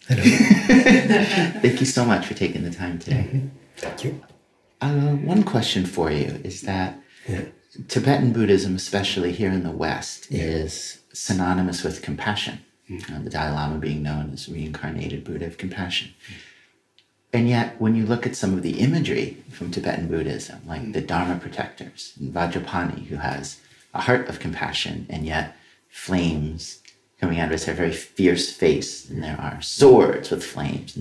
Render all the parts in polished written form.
Hello. Thank you so much for taking the time today. Mm-hmm. Thank you. One question for you is that Tibetan Buddhism, especially here in the West, is synonymous with compassion. The Dalai Lama being known as reincarnated Buddha of compassion. And yet, when you look at some of the imagery from Tibetan Buddhism, like the Dharma protectors, and Vajrapani, who has a heart of compassion, and yet flames coming out of his very fierce face, and there are swords with flames.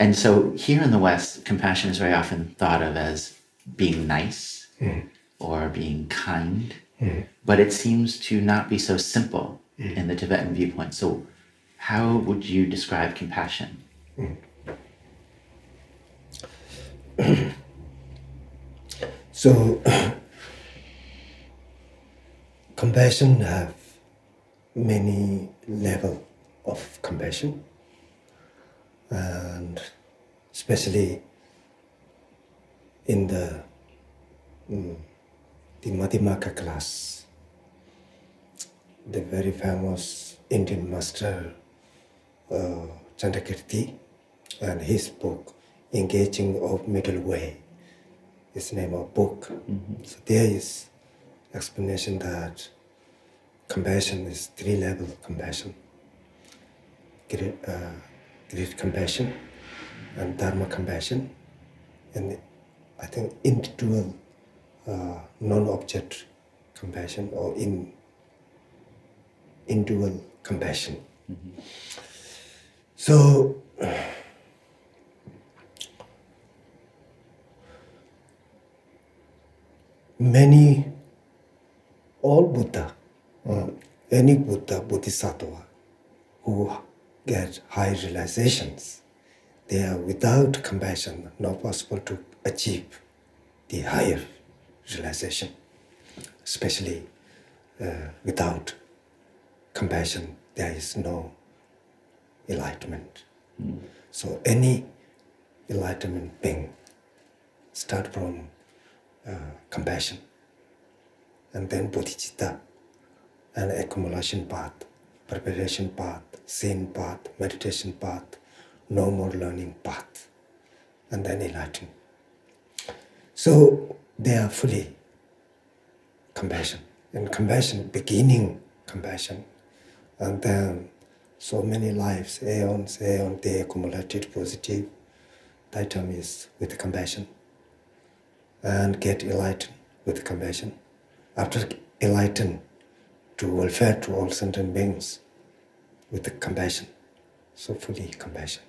And so here in the West, compassion is very often thought of as being nice or being kind, but it seems to not be so simple in the Tibetan viewpoint. So how would you describe compassion? So, compassion have many levels of compassion, and especially in the Madhyamaka class, the very famous Indian master Chandrakirti, and his book Engaging of Middle Way is the name of book. So there is explanation that compassion is 3 level compassion: great compassion, and dharma compassion, and I think individual non-object compassion or individual compassion. So all Buddha, any Buddha, Bodhisattva who get high realizations, they are without compassion not possible to achieve the higher realization. Especially without compassion, there is no enlightenment. So any enlightenment being start from compassion, and then bodhicitta, and accumulation path, preparation path, sin path, meditation path, no more learning path, and then enlighten. So they are fully compassion, and compassion, beginning compassion, and then so many lives, aeons, they accumulated positive. That term is with compassion, and get enlightened with compassion. After enlightened, to welfare to all sentient beings with the compassion, so fully compassion.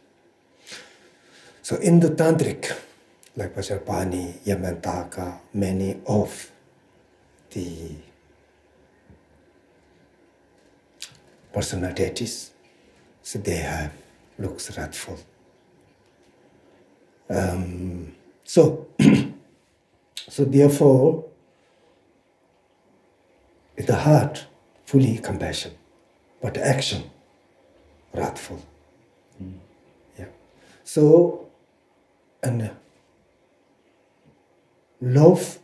So in the Tantric, like Vajrapani, Yamantaka, many of the personalities, so they have looks wrathful. So therefore, the heart fully compassion, but action wrathful. So, and love,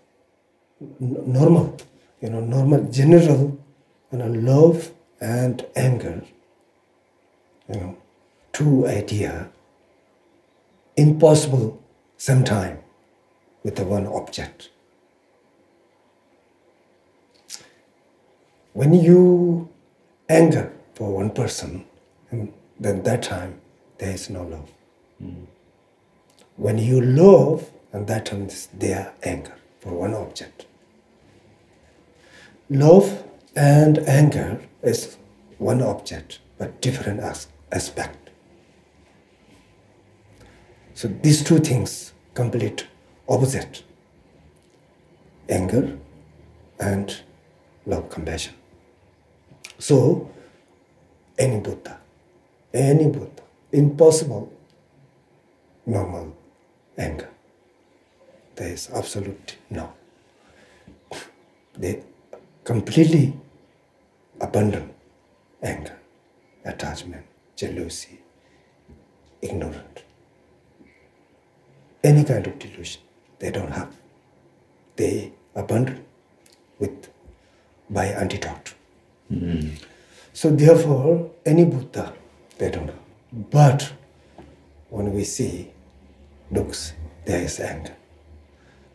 normal, general, love and anger, two idea, impossible sometime with the one object. When you anger for one person, then that time there is no love. When you love, and that time is their anger for one object. Love and anger is one object, but different aspect. So these two things complete opposite: anger and love, compassion. So any Buddha, impossible normal anger. There is absolute no. They completely abandon anger, attachment, jealousy, ignorant. Any kind of delusion they don't have. They abandon by antidote. So therefore, any Buddha, they don't have. But when we see looks, there is anger.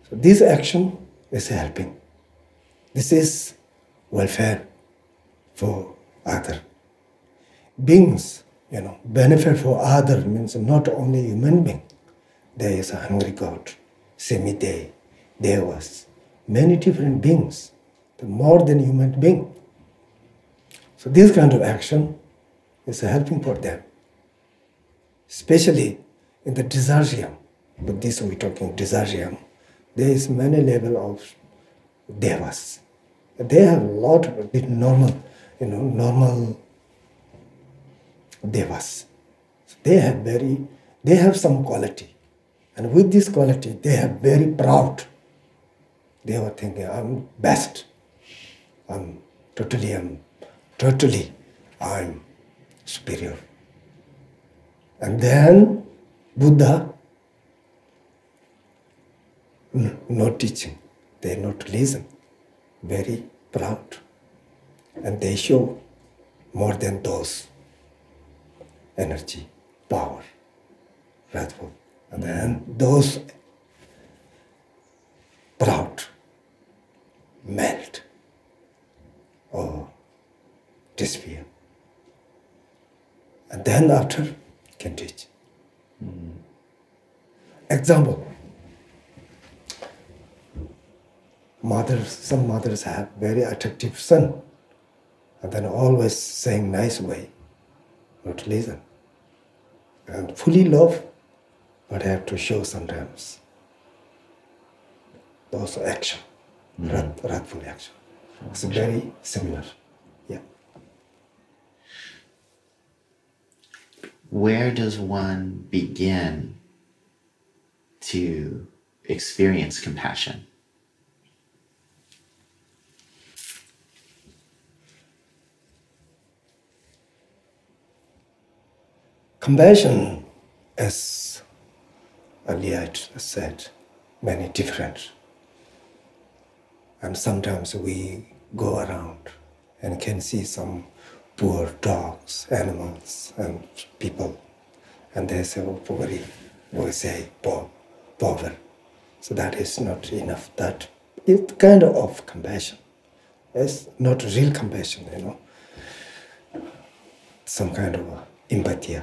So this action is helping. This is welfare for other beings. Benefit for other means not only human being. There is a hungry God, semi-day, devas, many different beings, more than human being. So this kind of action is helping for them, especially in the Desartium. But this we're talking Desartium. There is many level of devas. They have a lot of normal devas. So they have some quality. And with this quality, they are very proud. They were thinking, I'm best. I'm superior. And then Buddha, no teaching. They not listen. Very proud. And they show more than those energy, power, wrathful. And then those proud melt or disappear. And then after can teach. Example. Some mothers have very attractive son, and then always saying nice way, not listen. And fully love, but have to show sometimes also action, wrathful action. It's very similar. Yeah. Where does one begin to experience compassion? Compassion, as earlier I said, many different. And sometimes we go around and can see some poor dogs, animals, and people. And they say, oh, poor, we say, poor. So that is not enough. That is kind of compassion. It's not real compassion, Some kind of empathy.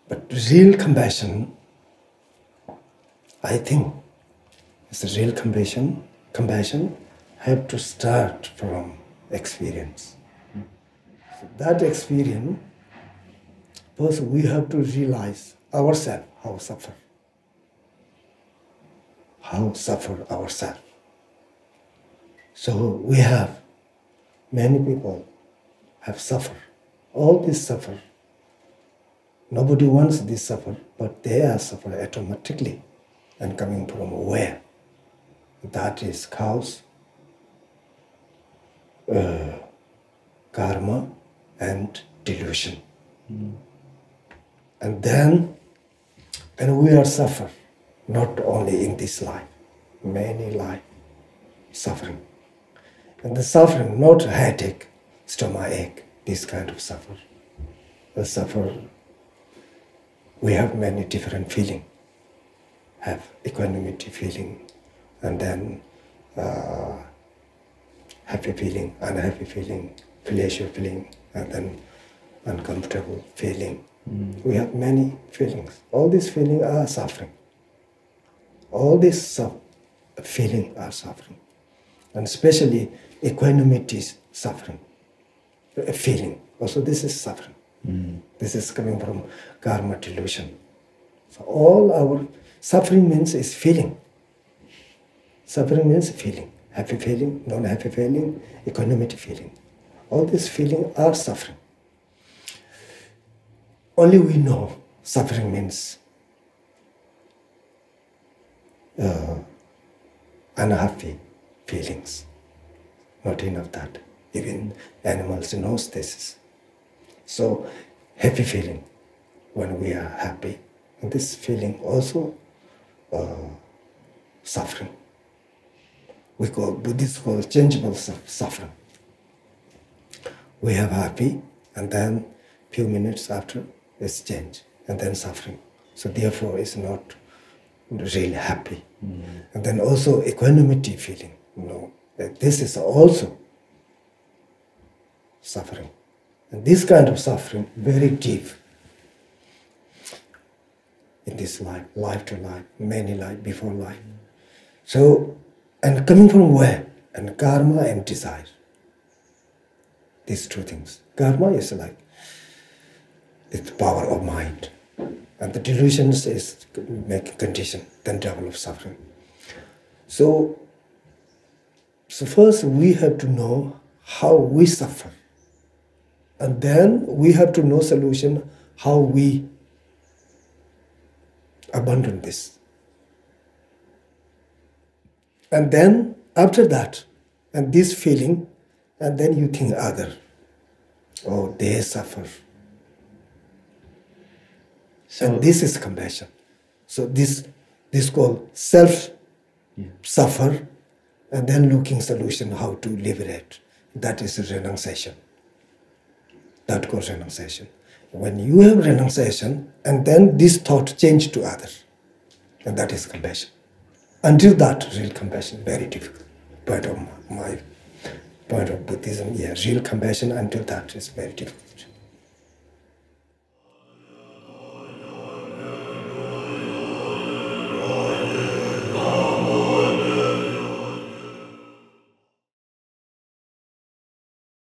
But real compassion, I think, is a real compassion. Compassion have to start from experience. So that experience, first we have to realize ourselves, how suffer ourselves. So we have, many people have suffered. All this suffer. Nobody wants this suffer, but they are suffer automatically and coming from where? That is cause, karma and delusion. And then, and we are suffer, not only in this life, many life suffering. And the suffering, not headache, stomach ache, this kind of suffer. The suffer, we have many different feeling, have equanimity feeling, and then happy feeling, unhappy feeling, pleasure feeling, and then uncomfortable feeling. We have many feelings. All these feelings are suffering. All these feelings are suffering. And especially equanimity is suffering. A feeling. Also this is suffering. This is coming from karma delusion. So all our suffering means is feeling. Suffering means feeling. Happy feeling, non-happy feeling, equanimity feeling. All these feelings are suffering. Only we know suffering means unhappy feelings. Not enough that. Even animals know this. So happy feeling when we are happy. And this feeling also suffering. We call, Buddhists call changeable suffering. We have happy and then few minutes after, it's change, and then suffering. So therefore, it's not really happy. And then also equanimity feeling, that this is also suffering. And this kind of suffering, very deep in this life, life to life, many life before life. So, and coming from where? And karma and desire. These two things. Karma is like, it's the power of mind. And the delusions is making condition, then develop suffering. So first we have to know how we suffer. And then we have to know solution, how we abandon this. And then after that, and this feeling, and then you think other, oh, they suffer. So, and this is compassion. So this called self-suffer, and then looking solution how to liberate. That is renunciation. That called renunciation. When you have renunciation, and then this thought change to other, and that is compassion. Until that, real compassion, very difficult. Point of my point of Buddhism, real compassion until that is very difficult.